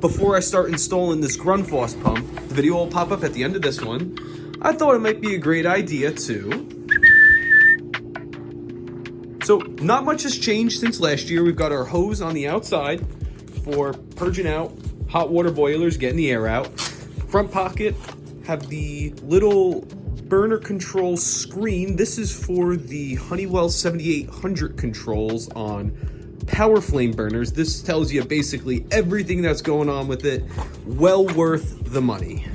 Before I start installing this Grundfos pump, the video will pop up at the end of this one. I thought it might be a great idea to. So not much has changed since last year. We've got our hose on the outside for purging out hot water boilers, getting the air out. Front pocket have the little burner control screen. This is for the Honeywell 7800 controls on power flame burners. This tells you basically everything that's going on with it. Well worth the money.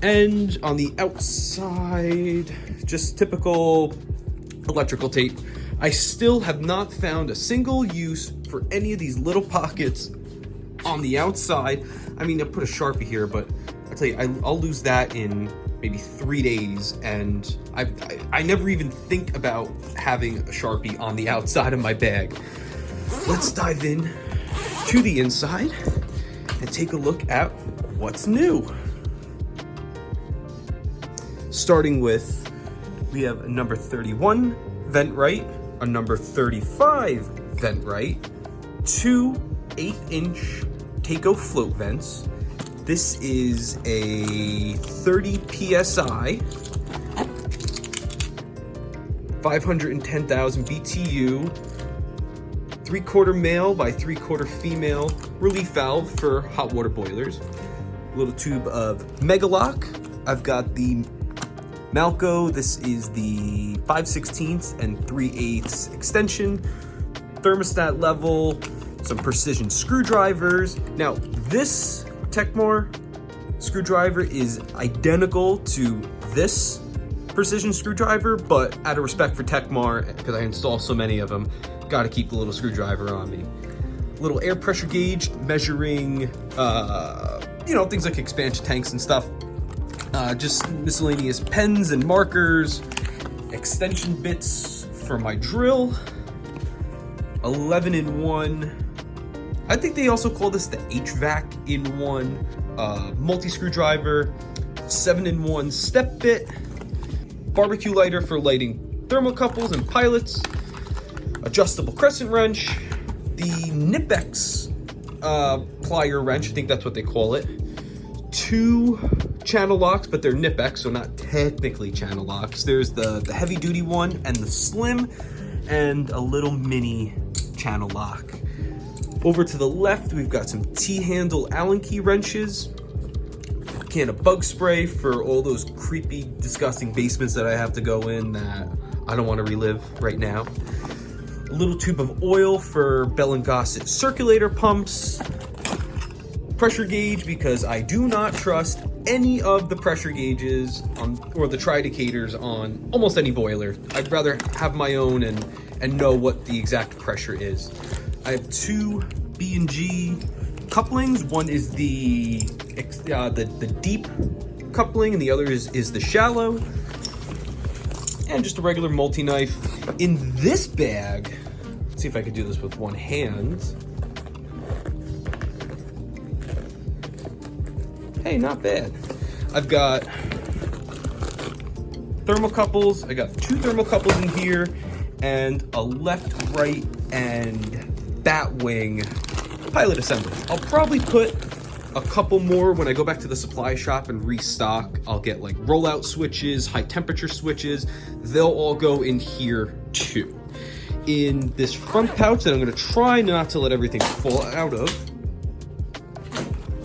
And on the outside, just typical electrical tape. I still have not found a single use for any of these little pockets on the outside. I mean, I put a Sharpie here, but I tell you, I'll lose that in maybe 3 days, and I never even think about having a Sharpie on the outside of my bag. Let's dive in to the inside and take a look at what's new. Starting with, we have a number 31 vent right, a number 35 vent right, 2 8-inch Taco float vents. This is a 30 PSI, 510,000 BTU, 3/4 male by 3/4 female relief valve for hot water boilers. A little tube of Megalock. I've got the Malco. This is the 5/16 and 3/8 extension. Thermostat level, some precision screwdrivers. Now, this Tech-MCT screwdriver is identical to this precision screwdriver, but out of respect for Tech-MCT, because I install so many of them, got to keep the little screwdriver on me. Little air pressure gauge measuring, things like expansion tanks and stuff. Just miscellaneous pens and markers, extension bits for my drill, 11-in-1. I think they also call this the HVAC in one multi-screwdriver, 7-in-1 step bit, barbecue lighter for lighting thermocouples and pilots, adjustable crescent wrench, the Knipex plier wrench, I think that's what they call it, 2 channel locks, but they're Knipex, so not technically channel locks. There's the heavy duty one and the slim, and a little mini channel lock. Over to the left, we've got some T-handle Allen key wrenches, a can of bug spray for all those creepy, disgusting basements that I have to go in that I don't want to relive right now. A little tube of oil for Bell & Gossett circulator pumps, pressure gauge because I do not trust any of the pressure gauges or the tri-indicators on almost any boiler. I'd rather have my own and know what the exact pressure is. I have 2 B&G couplings. One is the deep coupling, and the other is the shallow. And just a regular multi-knife. In this bag, let's see if I can do this with one hand. Hey, not bad. I've got thermocouples. I got 2 thermocouples in here, and a left, right, and bat wing pilot assembly. I'll probably put a couple more when I go back to the supply shop and restock. I'll get like rollout switches, high temperature switches. They'll all go in here too. In this front pouch that I'm gonna try not to let everything fall out of,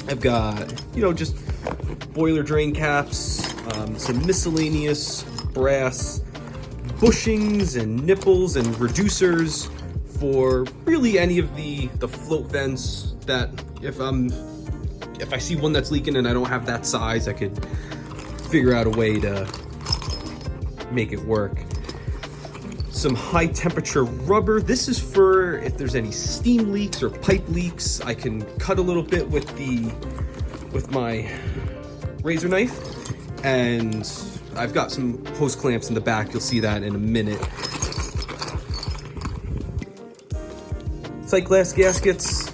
I've got, just boiler drain caps, some miscellaneous brass bushings and nipples and reducers for really any of the float vents that if I see one that's leaking and I don't have that size, I could figure out a way to make it work. Some high temperature rubber. This is for if there's any steam leaks or pipe leaks. I can cut a little bit with my razor knife, and I've got some hose clamps in the back. You'll see that in a minute. Sight glass gaskets,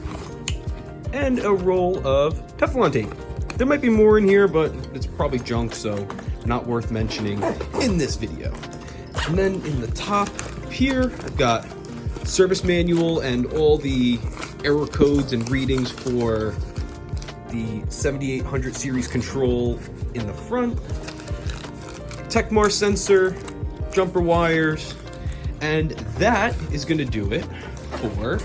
and a roll of Teflon tape. There might be more in here, but it's probably junk, so not worth mentioning in this video. And then in the top here, I've got service manual and all the error codes and readings for the 7800 series control in the front, Tech-MCT sensor, jumper wires, and that is going to do it for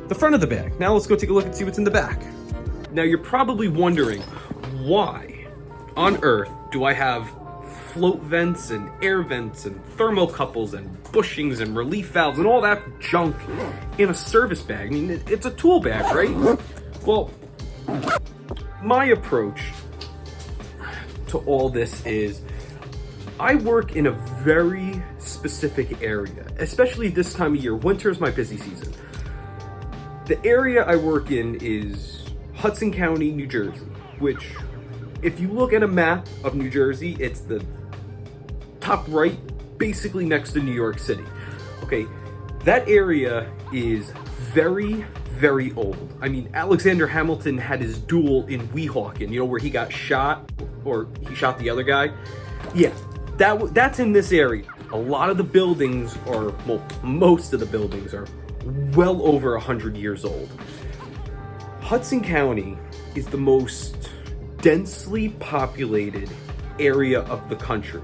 the front of the bag. Now let's go take a look and see what's in the back. Now you're probably wondering, why on earth do I have float vents and air vents and thermocouples and bushings and relief valves and all that junk in a service bag? I mean, it's a tool bag, right? Well, my approach to all this is I work in a very specific area, especially this time of year. Winter is my busy season. The area I work in is Hudson County, New Jersey, which, if you look at a map of New Jersey, it's the top right, basically next to New York City. Okay, that area is very, very old. I mean, Alexander Hamilton had his duel in Weehawken, you know, where he got shot, or he shot the other guy. Yeah, that's in this area. A lot of the buildings are, well, most of the buildings are well over 100 years old. Hudson County is the most densely populated area of the country.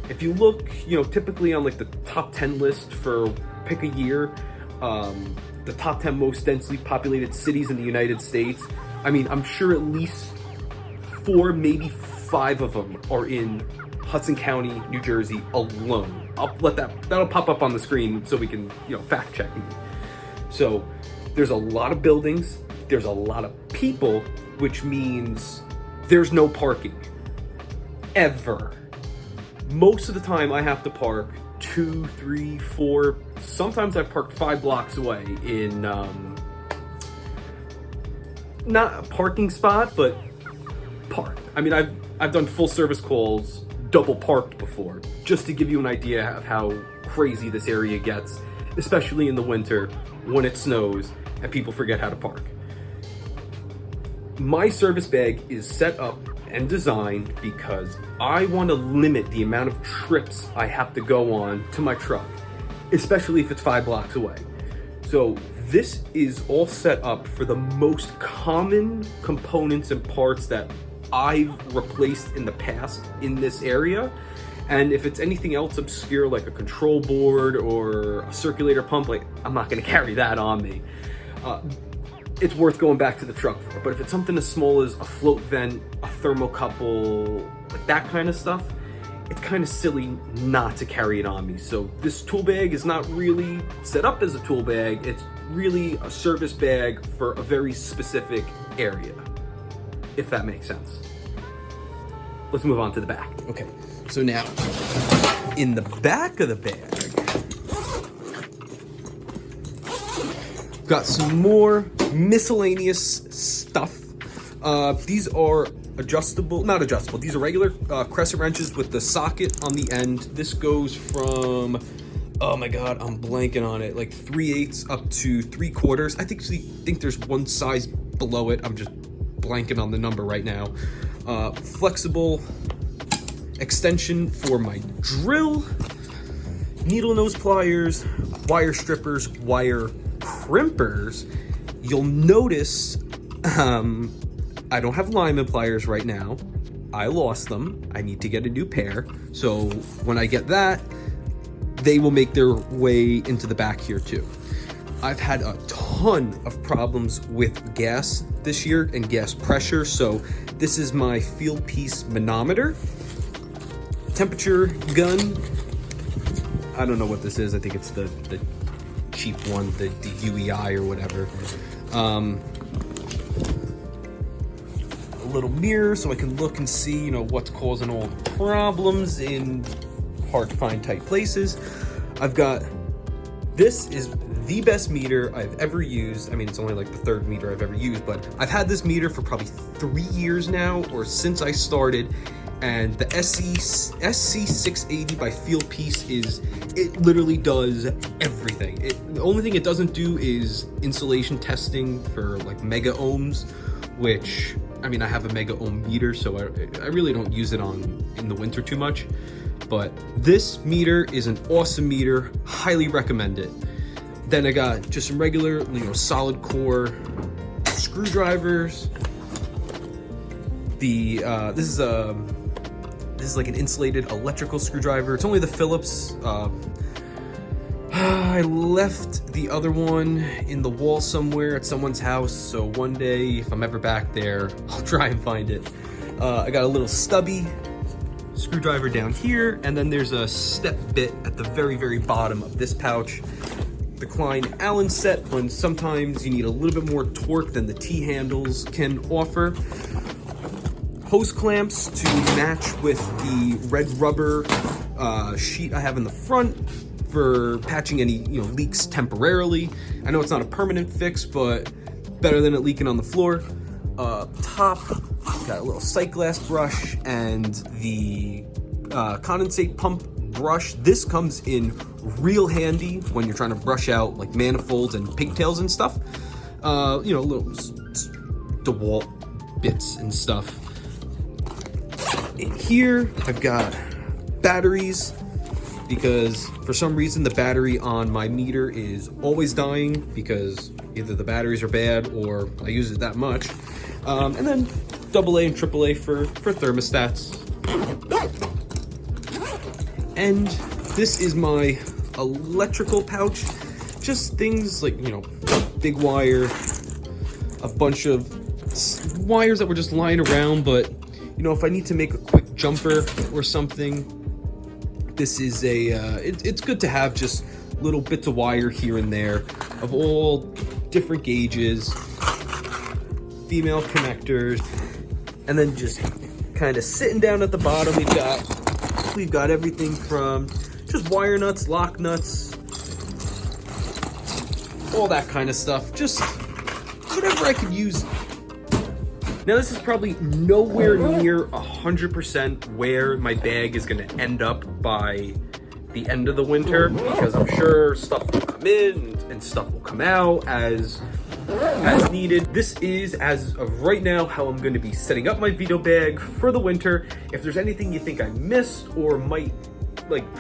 If you look, you know, typically on like the top 10 list for pick a year, the top 10 most densely populated cities in the United States, I mean, I'm sure at least 4, maybe 5 of them are in Hudson County, New Jersey alone. I'll let that'll pop up on the screen so we can, you know, fact check me. So there's a lot of buildings, there's a lot of people, which means there's no parking ever. Most of the time I have to park 2, 3, 4, sometimes I've parked 5 blocks away in not a parking spot, but park. I mean, I've done full service calls double parked before, just to give you an idea of how crazy this area gets, especially in the winter when it snows and people forget how to park. My service bag is set up and designed because I want to limit the amount of trips I have to go on to my truck, especially if it's 5 blocks away. So this is all set up for the most common components and parts that I've replaced in the past in this area. And if it's anything else obscure, like a control board or a circulator pump, like, I'm not going to carry that on me. It's worth going back to the truck for. But if it's something as small as a float vent, a thermocouple, like that kind of stuff, it's kind of silly not to carry it on me. So this tool bag is not really set up as a tool bag. It's really a service bag for a very specific area, if that makes sense. Let's move on to the back. Okay, so now, in the back of the bag, got some more miscellaneous stuff. These are not adjustable. These are regular crescent wrenches with the socket on the end. This goes from, oh my god, I'm blanking on it, like 3/8 up to 3/4. I think there's one size below it. I'm just blanking on the number right now. Flexible extension for my drill, needle nose pliers, wire strippers, wire crimpers. You'll notice I don't have lineman pliers right now. I lost them. I need to get a new pair. So when I get that, they will make their way into the back here too. I've had a ton of problems with gas this year and gas pressure. So this is my field piece manometer, temperature gun. I don't know what this is. I think it's the cheap one, the UEI or whatever. A little mirror so I can look and see, you know, what's causing all the problems in hard to find tight places. I've got, this is the best meter I've ever used. I mean, it's only like the 3rd meter I've ever used, but I've had this meter for probably 3 years now, or since I started. And the SC680 by Field Piece it literally does everything. The only thing it doesn't do is insulation testing for like mega ohms, which, I mean, I have a mega ohm meter, so I really don't use it in the winter too much. But this meter is an awesome meter, highly recommend it. Then I got just some regular, you know, solid core screwdrivers. This is like an insulated electrical screwdriver. It's only the Phillips. I left the other one in the wall somewhere at someone's house, so one day if I'm ever back there, I'll try and find it. I got a little stubby screwdriver down here, and then there's a step bit at the very bottom of this pouch. The Klein Allen set, when sometimes you need a little bit more torque than the T-handles can offer. Hose clamps to match with the red rubber sheet I have in the front for patching any leaks temporarily. I know it's not a permanent fix, but better than it leaking on the floor. Top, got a little sight glass brush and the condensate pump brush. This comes in real handy when you're trying to brush out like manifolds and pigtails and stuff. Little DeWalt bits and stuff. In here, I've got batteries, because for some reason the battery on my meter is always dying because either the batteries are bad or I use it that much. And then AA and AAA for thermostats. And this is my electrical pouch. Just things like, big wire, a bunch of wires that were just lying around, but if I need to make a quick jumper or something, this is it's good to have just little bits of wire here and there of all different gauges, female connectors, and then just kind of sitting down at the bottom, we've got everything from just wire nuts, lock nuts, all that kind of stuff, just whatever I could use. Now, this is probably nowhere near 100% where my bag is going to end up by the end of the winter, because I'm sure stuff will come in and stuff will come out as needed. This is, as of right now, how I'm going to be setting up my Veto bag for the winter. If there's anything you think I missed or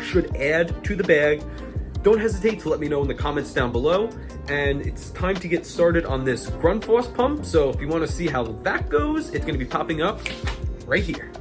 should add to the bag, don't hesitate to let me know in the comments down below. And it's time to get started on this Grundfos pump. So if you want to see how that goes, it's going to be popping up right here.